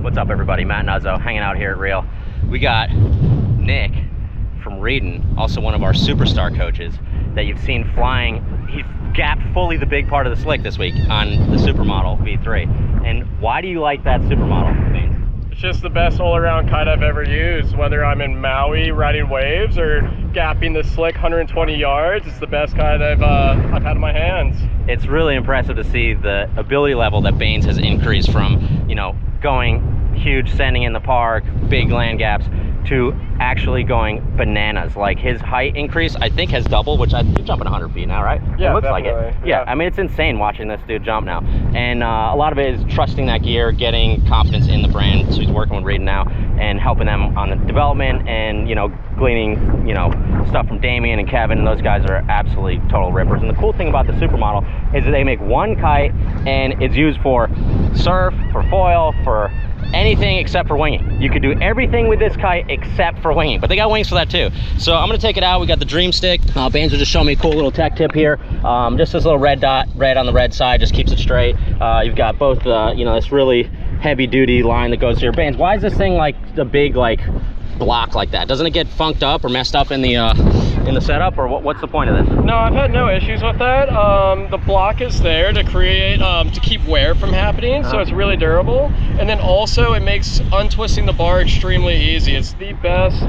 What's up, everybody? Matt Nuzzo hanging out here at Reel. We got Nick from Reedin, also one of our superstar coaches that you've seen flying. He gapped fully the big part of the slick this week on the SuperModel V3. And why do you like that SuperModel, Baines? It's just the best all-around kite I've ever used, whether I'm in Maui riding waves or gapping the slick 120 yards. It's the best kite I've had in my hands. It's really impressive to see the ability level that Baines has increased from, you know, going huge, sending in the park, big land gaps, to actually going bananas. Like his height increase, I think, has doubled, which you're jumping 100 feet now, right? Yeah, it looks definitely. like it. Yeah, I mean, it's insane watching this dude jump now. And a lot of it is trusting that gear, getting confidence in the brand. So he's working with Reedin now and helping them on the development and, you know, gleaning, you know, stuff from Damien and Kevin, and those guys are absolutely total rippers. And the cool thing about the SuperModel is that they make one kite and it's used for surf, for foil, for anything except for winging. You could do everything with this kite except for winging, but they got wings for that too. So I'm gonna take it out. We got the DreamStick. Baines will just show me a cool little tech tip here. Just this little red dot, red on the red side, just keeps it straight. You've got both, you know, this really heavy duty line that goes here. Baines, why is this thing like the big like block like that? Doesn't it get funked up or messed up in the setup, or what's the point of this? No, I've had no issues with that. The block is there to create, to keep wear from happening, so it's really durable. And then also it makes untwisting the bar extremely easy. It's the best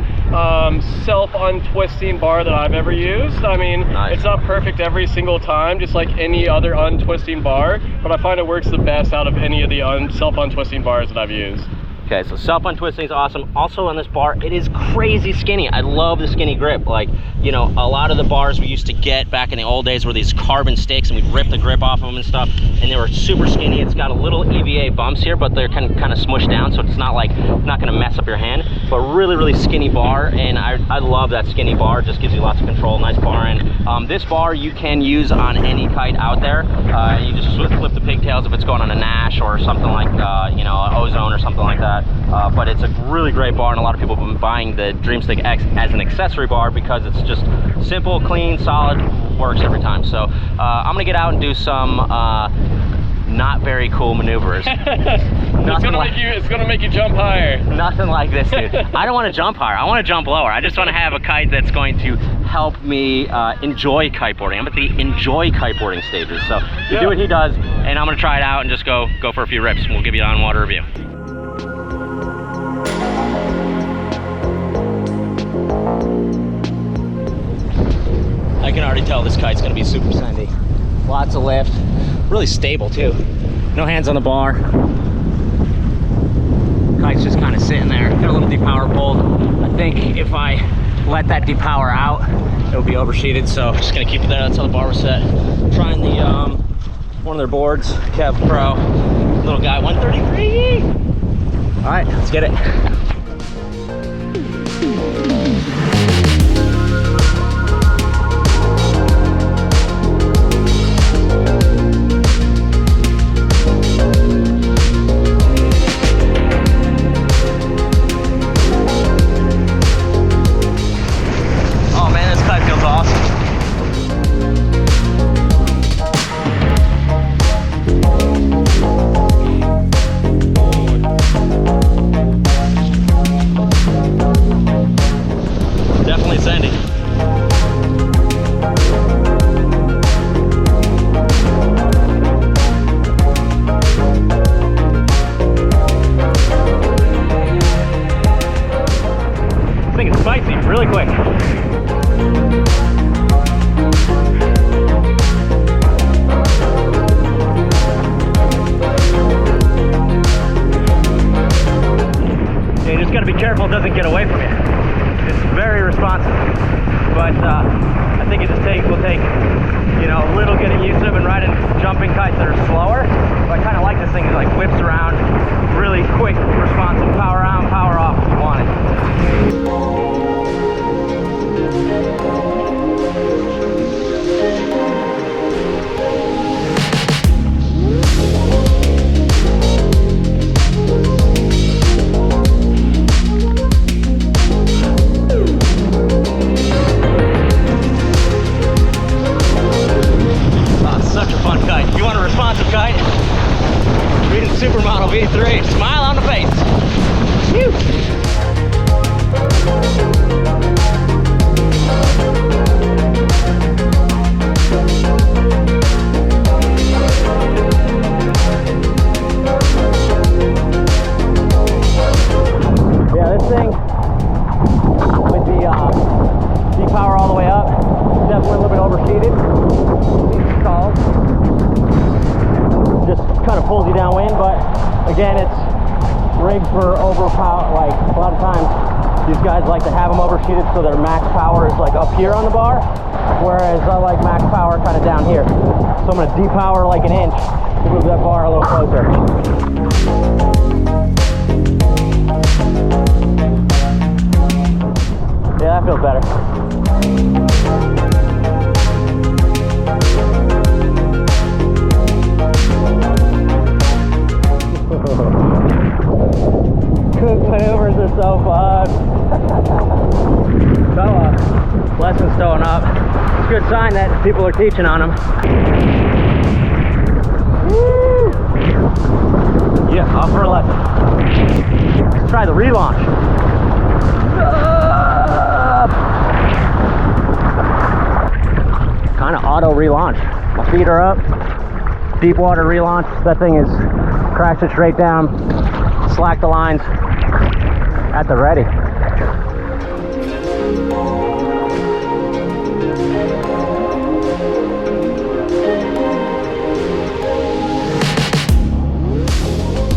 self-untwisting bar that I've ever used. I mean, It's not perfect every single time, just like any other untwisting bar, but I find it works the best out of any of the self-untwisting bars that I've used. Okay, so self-untwisting is awesome. Also on this bar, it is crazy skinny. I love the skinny grip. Like, you know, a lot of the bars we used to get back in the old days were these carbon sticks, and we'd rip the grip off of them and stuff, and they were super skinny. It's got a little EVA bumps here, but they're kind of smushed down, so it's not gonna mess up your hand. But really skinny bar, and I love that skinny bar. It just gives you lots of control, nice bar end. This bar you can use on any kite out there. You just flip the pigtails if it's going on a Nash or something like, you know, an Ozone or something like that. But it's a really great bar, and a lot of people have been buying the DreamStick X as an accessory bar because it's just simple, clean, solid, works every time. So I'm gonna get out and do some not very cool maneuvers. It's gonna make you jump higher. Nothing like this, dude. I don't want to jump higher. I want to jump lower. I just want to have a kite that's going to help me enjoy kiteboarding. I'm at the enjoy kiteboarding stages. So you do what he does, and I'm gonna try it out and just go for a few rips, and we'll give you an on-water review. I can already tell this kite's gonna be super sandy. Lots of lift, really stable too. No hands on the bar. Kite's just kind of sitting there. Got a little depower pulled. I think if I let that depower out, it'll be oversheeted. So just gonna keep it there. That's how the bar was set. Trying the one of their boards, Kev Pro, little guy, 133. All right, let's get it. Really quick. Yeah, you just gotta be careful it doesn't get away from you. It's very responsive, but I think it just will take, you know, a little getting used to it. And riding jumping kites that are slower, but I kind of like this thing. It like whips around, really quick, responsive, power on, power off if you want it. Such a fun kite. If you want a responsive kite, Reedin SuperModel V3. rigged for overpower. Like a lot of times these guys like to have them oversheeted so their max power is like up here on the bar, whereas I like max power kind of down here. So I'm going to depower like an inch to move that bar a little closer. Yeah, that feels better. Quick maneuvers are so fun. So, lesson's stowing up. It's a good sign that people are teaching on them. Woo! Yeah, off for a lesson. Let's try the relaunch. Kind of auto relaunch. My feet are up. Deep water relaunch. That thing is crash it straight down. Slack the lines at the ready.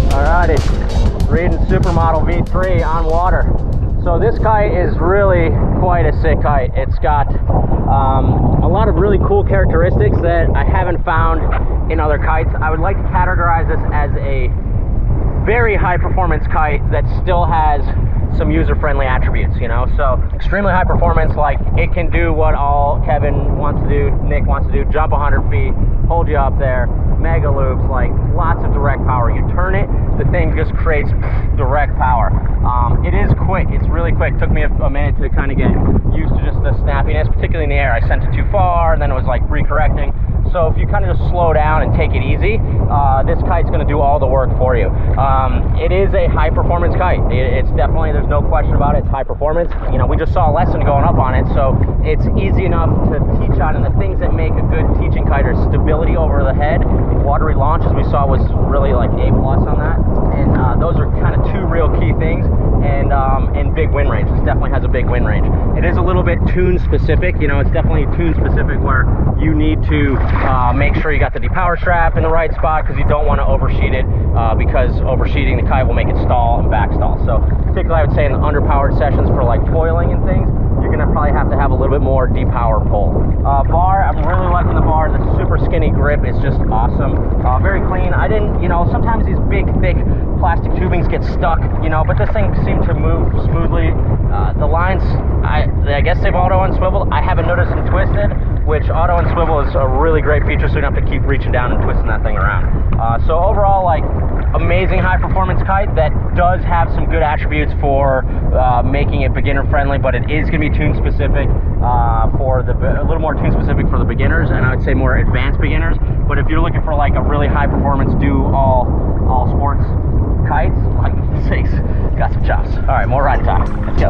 Alrighty, Reedin SuperModel V3 on water. So this kite is really quite a sick kite. It's got a lot of really cool characteristics that I haven't found in other kites. I would like to categorize this as a very high performance kite that still has some user-friendly attributes, you know? So extremely high performance, like it can do what all Kevin wants to do, Nick wants to do, jump 100 feet, hold you up there, mega loops, like lots of direct power. You turn it, the thing just creates direct power. It is quick, it's really quick. Took me a minute to kind of get used to just the snappiness, particularly in the air. I sent it too far, and then it was like recorrecting. So if you kind of just slow down and take it easy, this kite's going to do all the work for you. It is a high performance kite. It's definitely, there's no question about it, it's high performance. You know, we just saw a lesson going up on it, so it's easy enough to teach on. And the things that make a good teaching kite are stability over the head. Watery launch, as we saw, was really like A+ on that. And those are kind of two real key things. And big wind range. This definitely has a big wind range. It is a little bit tune specific, you know, it's definitely tune specific where you need to make sure you got the depower strap in the right spot, because you don't want to oversheet it, because oversheeting the kite will make it stall and backstall. So particularly I would say in the underpowered sessions for like foiling and things, you're gonna probably have to have a little bit more depower pull. Bar, I'm really liking the bar. The super skinny grip is just awesome. Very clean. I didn't, you know, sometimes these big, thick plastic tubings get stuck, you know, but this thing seemed to move smoothly. The lines, I guess they've auto unswiveled. I haven't noticed them twisted, which auto unswivel is a really great feature, so you don't have to keep reaching down and twisting that thing around. So overall, like, amazing high performance kite that does have some good attributes for making it beginner friendly, but it is going to be tune specific for a little more tune specific for the beginners, and I would say more advanced beginners. But if you're looking for like a really high performance do all sports kites, like this, got some chops. All right, more riding time. Let's go.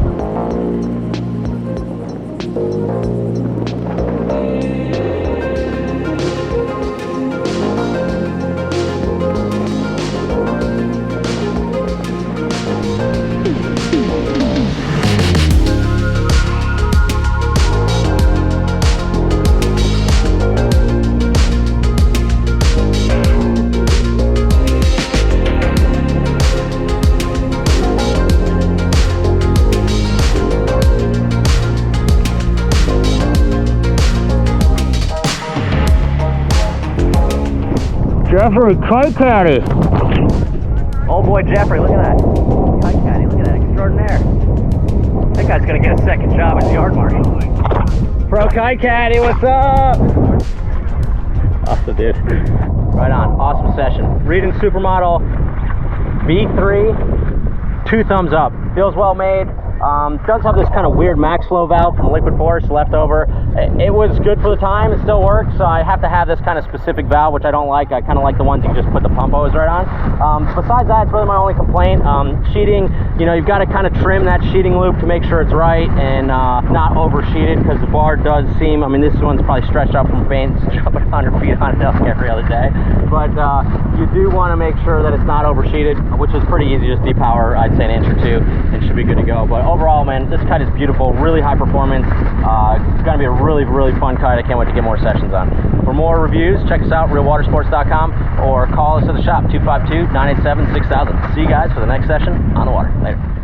Jeffrey, Kite Caddy. Oh boy, Jeffrey, look at that. Kite Caddy, look at that, extraordinaire. That guy's gonna get a second job as yard marshal. Pro Kite Caddy, what's up? Awesome, dude. Right on, awesome session. Reedin SuperModel V3, 2 thumbs up. Feels well made. Does have this kind of weird max flow valve from Liquid Force left over. It was good for the time, it still works, so I have to have this kind of specific valve, which I don't like. I kind of like the ones you just put the pump hose right on. Besides that, it's really my only complaint. Sheeting, you know, you've got to kind of trim that sheeting loop to make sure it's right and not over sheeted, because the bar does seem, I mean, this one's probably stretched out from faints, jumping 100 feet on it every other day. But you do want to make sure that it's not over sheeted, which is pretty easy. Just depower, I'd say, an inch or two, and should be good to go. But overall, man, this kite is beautiful, really high performance. It's gonna be a really, really fun kite. I can't wait to get more sessions on. For more reviews, check us out, realwatersports.com, or call us at the shop, 252-987-6000. See you guys for the next session on the water. Later.